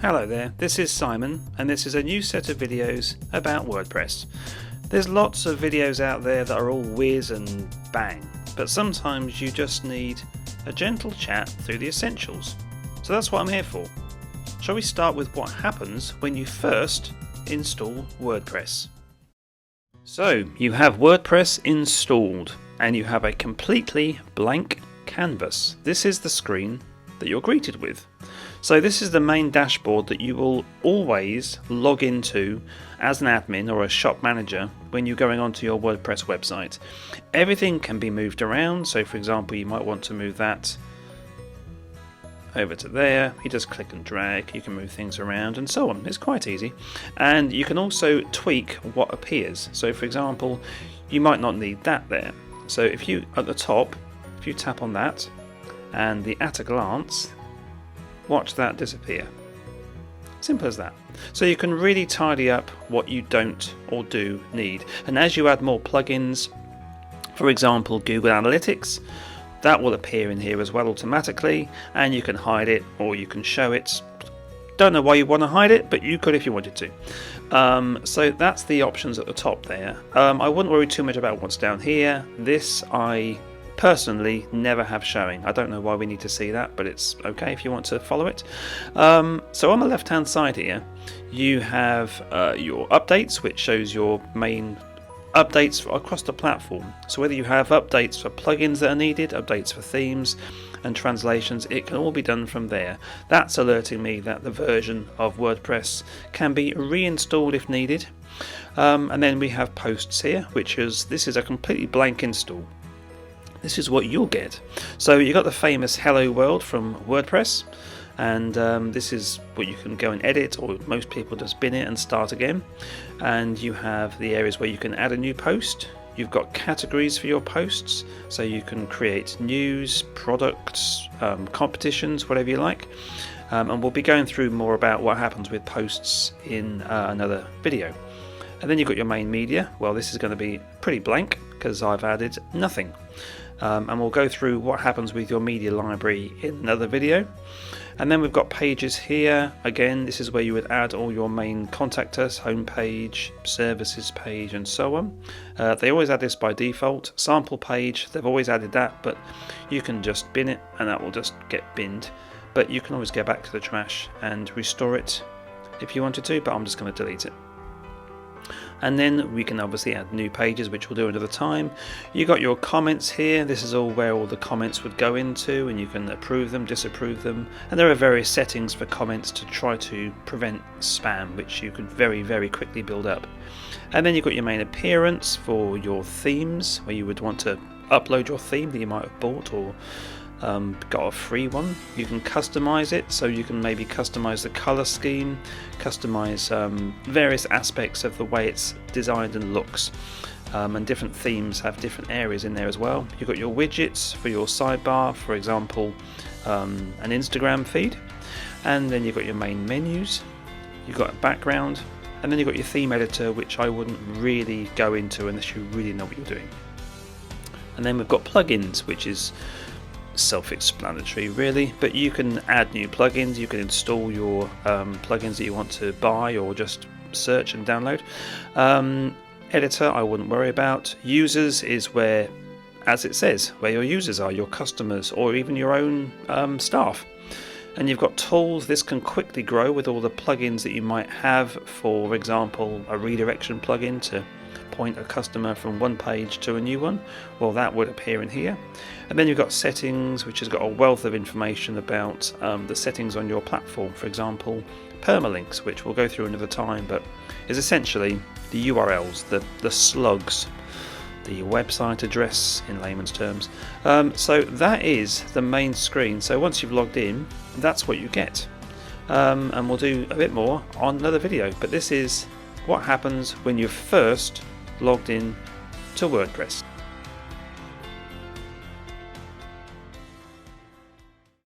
Hello there, this is Simon and this is a new set of videos about WordPress. There's lots of videos out there that are all whiz and bang, but sometimes you just need a gentle chat through the essentials. So that's what I'm here for. Shall we start with what happens when you first install WordPress? So you have WordPress installed and you have a completely blank canvas. This is the screen that you're greeted with. So this is the main dashboard that you will always log into as an admin or a shop manager when you're going onto your WordPress website. Everything can be moved around, so for example you might want to move that over to there. You just click and drag, you can move things around and so on. It's quite easy. And you can also tweak what appears. So for example, you might not need that there. So if you, at the top, if you tap on that and the at a glance, watch that disappear. Simple as that. So you can really tidy up what you don't or do need. And as you add more plugins, for example Google Analytics, that will appear in here as well automatically, and you can hide it or you can show it. Don't know why you want to hide it, but you could if you wanted to. So that's the options at the top there. I wouldn't worry too much about what's down here. This I personally never have showing. I don't know why we need to see that, but it's okay if you want to follow it. So on the left hand side here you have your updates, which shows your main updates across the platform. So whether you have updates for plugins that are needed, updates for themes and translations, it can all be done from there. That's alerting me that the version of WordPress can be reinstalled if needed. And then we have posts here, this is a completely blank install. This is what you'll get. So you got the famous Hello World from WordPress, and this is what you can go and edit, or most people just bin it and start again. And you have the areas where you can add a new post. You've got categories for your posts, so you can create news, products, competitions, whatever you like. And we'll be going through more about what happens with posts in another video. And then you've got your main media. Well, this is going to be pretty blank because I've added nothing. And we'll go through what happens with your media library in another video. And then we've got pages here. Again, this is where you would add all your main contact us, home page, services page, and so on. They always add this by default. Sample page, they've always added that, but you can just bin it and that will just get binned. But you can always go back to the trash and restore it if you wanted to, but I'm just going to delete it. And then we can obviously add new pages, which we'll do another time. You got your comments here. This is all where all the comments would go into, and you can approve them, disapprove them. And there are various settings for comments to try to prevent spam, which you can very, very quickly build up. And then you've got your main appearance for your themes, where you would want to upload your theme that you might have bought or got a free one. You can customize it, so you can maybe customize the color scheme, customize various aspects of the way it's designed and looks, and different themes have different areas in there as well. You've got your widgets for your sidebar, for example an Instagram feed, and then you've got your main menus, you've got a background, and then you've got your theme editor, which I wouldn't really go into unless you really know what you're doing. And then we've got plugins, which is self-explanatory really, but you can add new plugins, you can install your plugins that you want to buy or just search and download. Editor I wouldn't worry about. Users is where, as it says, where your users are, your customers, or even your own staff. And you've got tools. This can quickly grow with all the plugins that you might have. For example, a redirection plugin to point a customer from one page to a new one. Well, that would appear in here. And then you've got settings, which has got a wealth of information about the settings on your platform. For example, permalinks, which we'll go through another time, but is essentially the URLs, the slugs, the website address in layman's terms. So that is the main screen. So once you've logged in, that's what you get. And we'll do a bit more on another video, but this is what happens when you're first logged in to WordPress.